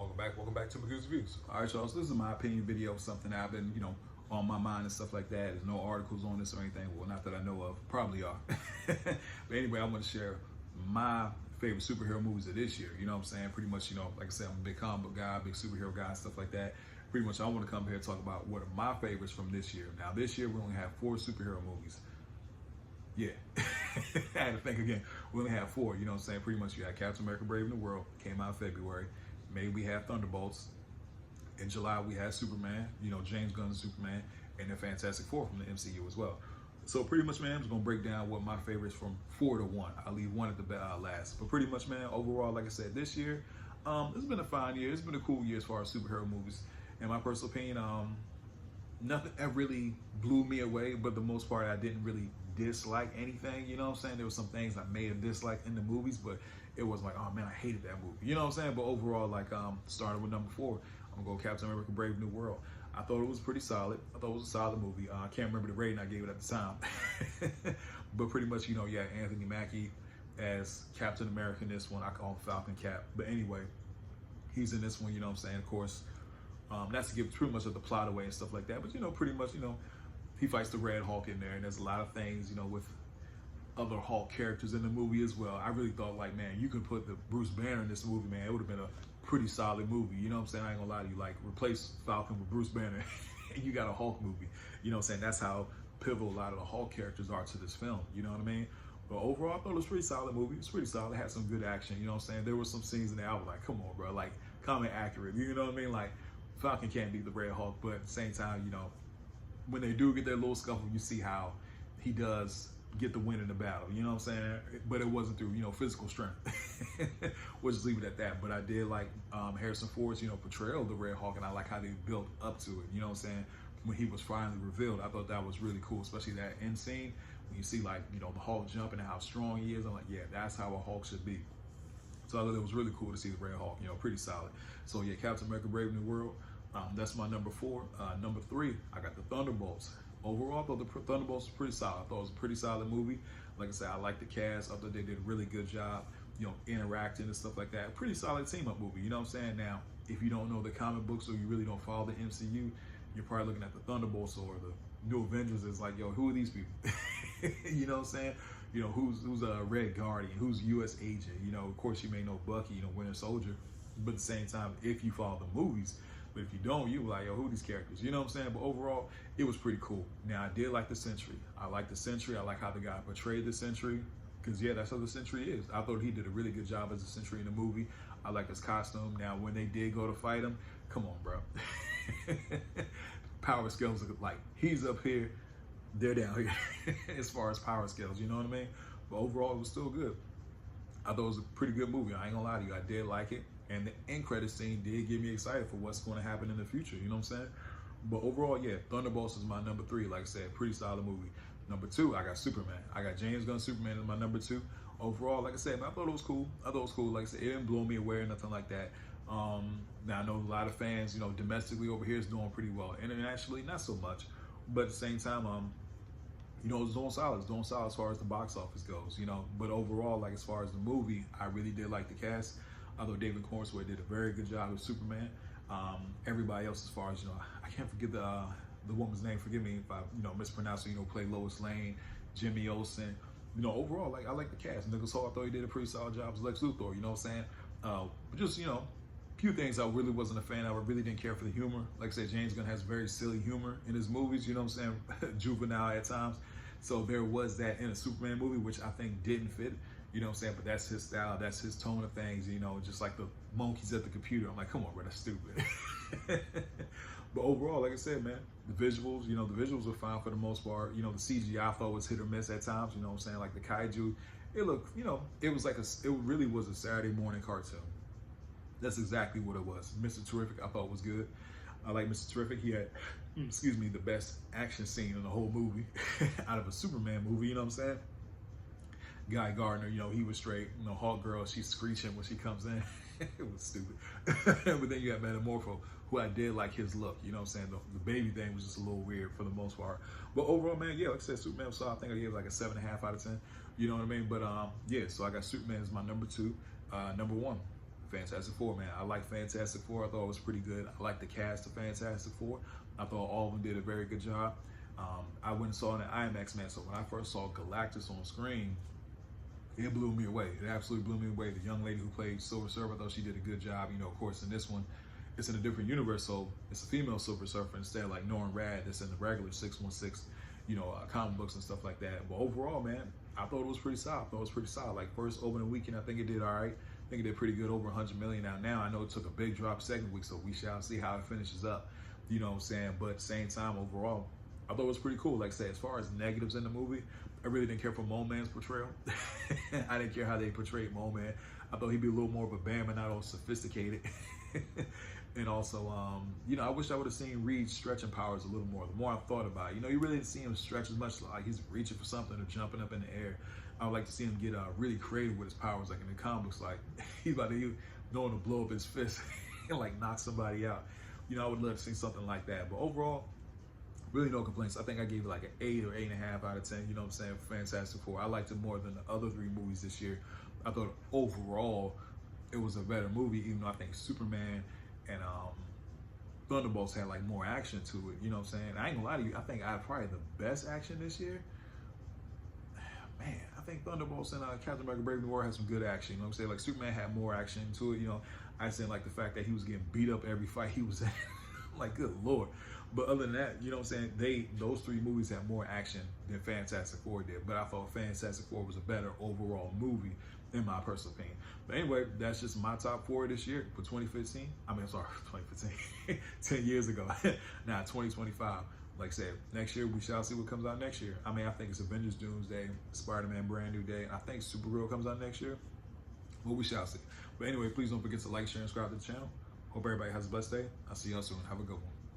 Welcome back to McGoo's Views. All right, y'all. So this is my opinion video, something I've been, on my mind and stuff like that. There's no articles on this or anything. Well, not that I know of. Probably are. But anyway, I'm going to share my favorite superhero movies of this year. You know what I'm saying? Pretty much, like I said, I'm a big comic book guy, big superhero guy, and stuff like that. Pretty much, I want to come here and talk about what are my favorites from this year. Now, this year, we only have 4 superhero movies. Yeah. I had to think again. We only have 4, you know what I'm saying? Pretty much, you had Captain America Brave New World, came out in February. May we have Thunderbolts. In July, we had Superman, James Gunn's Superman, and the Fantastic Four from the MCU as well. So pretty much, man, I'm just going to break down what my favorites from 4 to 1. I'll leave 1 at the last. But pretty much, man, overall, like I said, this year, it's been a fine year. It's been a cool year as far as superhero movies. In my personal opinion, nothing that really blew me away, but the most part, I didn't really dislike anything, you know what I'm saying? There were some things I may have disliked in the movies, but it was like, oh man, I hated that movie, you know what I'm saying? But overall, like, starting with number 4, I'm gonna go Captain America Brave New World. I thought it was pretty solid. I thought it was a solid movie. I can't remember the rating I gave it at the time. But pretty much, yeah, Anthony Mackie as Captain America in this one. I call him Falcon Cap. But anyway, he's in this one, you know what I'm saying? Of course, that's to give pretty much of the plot away and stuff like that. But, pretty much, he fights the Red Hulk in there. And there's a lot of things, with other Hulk characters in the movie as well. I really thought, like, man, you could put the Bruce Banner in this movie, man. It would have been a pretty solid movie. You know what I'm saying? I ain't gonna lie to you. Like, replace Falcon with Bruce Banner and you got a Hulk movie. You know what I'm saying? That's how pivotal a lot of the Hulk characters are to this film. You know what I mean? But overall, I thought it was a pretty solid movie. It's pretty solid. It had some good action. You know what I'm saying? There were some scenes in there I was like, come on, bro. Like, comic accurate. You know what I mean? Like, Falcon can't beat the Red Hulk, but at the same time, when they do get their little scuffle, you see how he does get the win in the battle, you know what I'm saying? But it wasn't through, physical strength. We'll just leave it at that. But I did like Harrison Ford's, portrayal of the Red Hulk, and I like how they built up to it, you know what I'm saying? When he was finally revealed, I thought that was really cool, especially that end scene, when you see like, the Hulk jumping and how strong he is. I'm like, yeah, that's how a Hulk should be. So I thought it was really cool to see the Red Hulk, pretty solid. So yeah, Captain America Brave New World, that's my number 4. Number 3, I got the Thunderbolts. Overall, I thought the Thunderbolts was pretty solid. I thought it was a pretty solid movie. Like I said, I like the cast. I thought they did a really good job, interacting and stuff like that. Pretty solid team-up movie, you know what I'm saying? Now, if you don't know the comic books or you really don't follow the MCU, you're probably looking at the Thunderbolts or the New Avengers as like, yo, who are these people? You know what I'm saying? Who's a Red Guardian? Who's U.S. agent? Of course, you may know Bucky, Winter Soldier. But at the same time, if you follow the movies, but if you don't, you like, yo, who are these characters? You know what I'm saying? But overall, it was pretty cool. Now, I did like the Sentry. I like the Sentry. I like how the guy portrayed the Sentry. Because, yeah, that's how the Sentry is. I thought he did a really good job as a Sentry in the movie. I like his costume. Now, when they did go to fight him, come on, bro. Power skills, like, he's up here, they're down here as far as power skills. You know what I mean? But overall, it was still good. I thought it was a pretty good movie. I ain't gonna lie to you. I did like it. And the end credit scene did get me excited for what's going to happen in the future. You know what I'm saying? But overall, yeah, Thunderbolts is my number 3. Like I said, pretty solid movie. Number 2, I got Superman. I got James Gunn's Superman as my number 2. Overall, like I said, I thought it was cool. Like I said, it didn't blow me away or nothing like that. Now, I know a lot of fans, domestically over here is doing pretty well. Internationally, not so much. But at the same time, it's doing solid. It's doing solid as far as the box office goes, But overall, like as far as the movie, I really did like the cast. Although David Cornswell did a very good job with Superman. Everybody else, as far as, I can't forget the woman's name. Forgive me if I, mispronounce it, play Lois Lane, Jimmy Olsen. Overall, like, I like the cast. Nicholas Hoult, I thought he did a pretty solid job as Lex Luthor, you know what I'm saying? But just, few things I really wasn't a fan of. I really didn't care for the humor. Like I said, James Gunn has very silly humor in his movies, you know what I'm saying? Juvenile at times. So there was that in a Superman movie, which I think didn't fit. You know what I'm saying? But that's his style. That's his tone of things, just like the monkeys at the computer. I'm like, come on, bro, that's stupid. But overall, like I said, man, the visuals, the visuals were fine for the most part. The CGI I thought was hit or miss at times, you know what I'm saying? Like the kaiju, it looked, it was like it really was a Saturday morning cartoon. That's exactly what it was. Mr. Terrific, I thought was good. I like Mr. Terrific. He had, the best action scene in the whole movie out of a Superman movie, you know what I'm saying? Guy Gardner, he was straight. Hawk Girl, she's screeching when she comes in. It was stupid. But then you got Metamorpho, who I did like his look. You know what I'm saying? The baby thing was just a little weird for the most part. But overall, man, yeah, like I said, Superman was solid. I think I gave it like a 7.5 out of 10. You know what I mean? But yeah, so I got Superman as my number 2. Number 1, Fantastic Four, man. I like Fantastic Four. I thought it was pretty good. I like the cast of Fantastic Four. I thought all of them did a very good job. I went and saw it in IMAX, man. So when I first saw Galactus on screen, it blew me away. It absolutely blew me away. The young lady who played Silver Surfer, I thought she did a good job. You know, of course, in this one, it's in a different universe, so it's a female Silver Surfer instead, like Norrin Radd, that's in the regular 616, comic books and stuff like that. But overall, man, I thought it was pretty solid. Like first opening weekend, I think it did all right. I think it did pretty good, over 100 million. Now I know it took a big drop second week, so we shall see how it finishes up. You know what I'm saying? But at the same time, overall, I thought it was pretty cool. Like I said, as far as negatives in the movie, I really didn't care for Mole Man's portrayal. I didn't care how they portrayed Mole Man. I thought he'd be a little more of a Batman, not all sophisticated. And also, I wish I would have seen Reed's stretching powers a little more. The more I thought about it, you really didn't see him stretch as much, like he's reaching for something or jumping up in the air. I would like to see him get really creative with his powers, like in the comics, like he's going to blow up his fist and like knock somebody out. I would love to see something like that. But overall, really no complaints. I think I gave it like an 8 or 8.5 out of 10, you know what I'm saying, for Fantastic Four. I liked it more than the other 3 movies this year. I thought overall it was a better movie, even though I think Superman and Thunderbolts had like more action to it, you know what I'm saying? I ain't gonna lie to you, I think I had probably the best action this year. Man, I think Thunderbolts and Captain America Brave New World had some good action, you know what I'm saying? Like Superman had more action to it, I just didn't like the fact that he was getting beat up every fight he was in. Like, good Lord. But other than that, you know what I'm saying? Those 3 movies had more action than Fantastic Four did. But I thought Fantastic Four was a better overall movie, in my personal opinion. But anyway, that's just my top 4 this year for 2015. 2015. 10 years ago. Now, 2025. Like I said, next year, we shall see what comes out next year. I think it's Avengers Doomsday, Spider-Man Brand New Day, and I think Supergirl comes out next year. Well, we shall see. But anyway, please don't forget to like, share, and subscribe to the channel. Hope everybody has a blessed day. I'll see y'all soon. Have a good one.